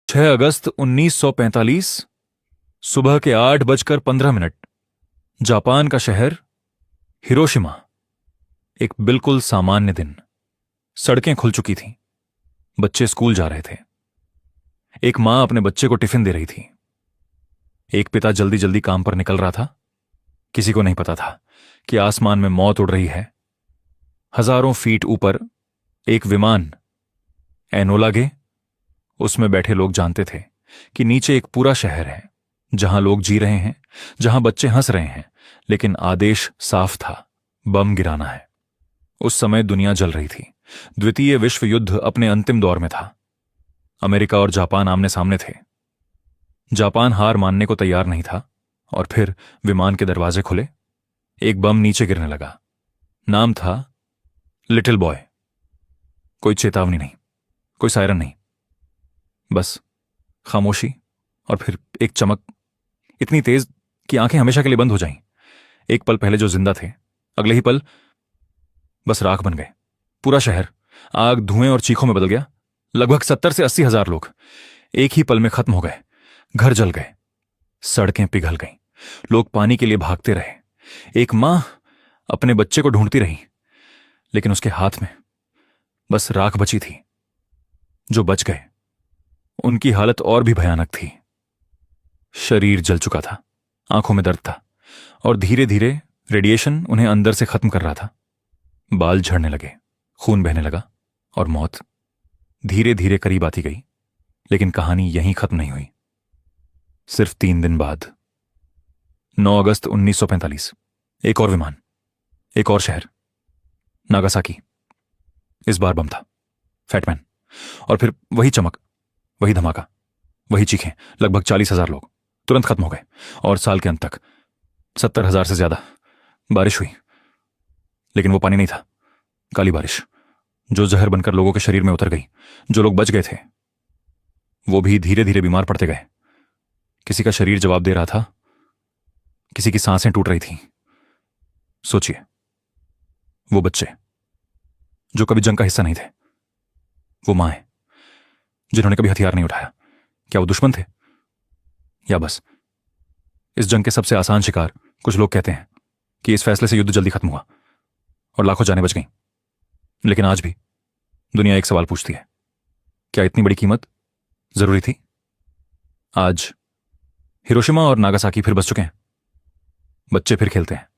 6 अगस्त 1945 सुबह के 8:15 जापान का शहर हिरोशिमा। एक बिल्कुल सामान्य दिन। सड़कें खुल चुकी थीं। बच्चे स्कूल जा रहे थे। एक मां अपने बच्चे को टिफिन दे रही थी। एक पिता जल्दी जल्दी काम पर निकल रहा था। किसी को नहीं पता था कि आसमान में मौत उड़ रही है। हजारों फीट ऊपर एक विमान एनोला गे। उसमें बैठे लोग जानते थे कि नीचे एक पूरा शहर है, जहां लोग जी रहे हैं, जहां बच्चे हंस रहे हैं, लेकिन आदेश साफ था, बम गिराना है। उस समय दुनिया जल रही थी। द्वितीय विश्व युद्ध अपने अंतिम दौर में था। अमेरिका और जापान आमने सामने थे। जापान हार मानने को तैयार नहीं था। और फिर विमान के दरवाजे खुले। एक बम नीचे गिरने लगा। नाम था लिटिल बॉय। कोई चेतावनी नहीं, कोई सायरन नहीं, बस खामोशी और फिर एक चमक इतनी तेज कि आंखें हमेशा के लिए बंद हो जाईं। एक पल पहले जो जिंदा थे, अगले ही पल बस राख बन गए। पूरा शहर आग, धुएं और चीखों में बदल गया। लगभग 70 से 80 हजार लोग एक ही पल में खत्म हो गए। घर जल गए, सड़कें पिघल गईं, लोग पानी के लिए भागते रहे। एक मां अपने बच्चे को ढूंढती रही, लेकिन उसके हाथ में बस राख बची थी। जो बच गए उनकी हालत और भी भयानक थी। शरीर जल चुका था, आंखों में दर्द था, और धीरे धीरे रेडिएशन उन्हें अंदर से खत्म कर रहा था। बाल झड़ने लगे, खून बहने लगा, और मौत धीरे धीरे करीब आती गई। लेकिन कहानी यहीं खत्म नहीं हुई। सिर्फ 3 दिन बाद 9 अगस्त 1945 एक और विमान, एक और शहर, नागासाकी। इस बार बम था, फैटमैन। और फिर वही चमक, वही धमाका, वही चीखें। लगभग 40,000 लोग तुरंत खत्म हो गए। और साल के अंत तक 70,000 से ज्यादा। बारिश हुई, लेकिन वो पानी नहीं था, काली बारिश, जो जहर बनकर लोगों के शरीर में उतर गई। जो लोग बच गए थे वो भी धीरे धीरे बीमार पड़ते गए। किसी का शरीर जवाब दे रहा था, किसी की सांसें टूट रही थीं। सोचिए, वो बच्चे जो कभी जंग का हिस्सा नहीं थे, वो मां है जिन्होंने कभी हथियार नहीं उठाया। क्या वो दुश्मन थे, या बस इस जंग के सबसे आसान शिकार? कुछ लोग कहते हैं कि इस फैसले से युद्ध जल्दी खत्म हुआ और लाखों जानें बच गईं। लेकिन आज भी दुनिया एक सवाल पूछती है, क्या इतनी बड़ी कीमत जरूरी थी? आज हिरोशिमा और नागासाकी फिर बस चुके हैं। बच्चे फिर खेलते हैं,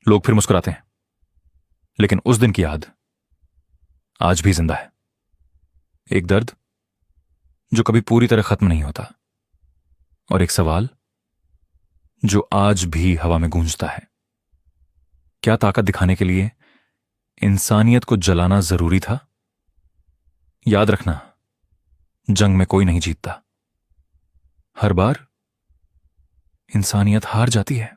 लोग फिर मुस्कुराते हैं, लेकिन उस दिन की याद आज भी जिंदा है। एक दर्द जो कभी पूरी तरह खत्म नहीं होता, और एक सवाल जो आज भी हवा में गूंजता है, क्या ताकत दिखाने के लिए इंसानियत को जलाना जरूरी था? याद रखना, जंग में कोई नहीं जीतता। हर बार इंसानियत हार जाती है।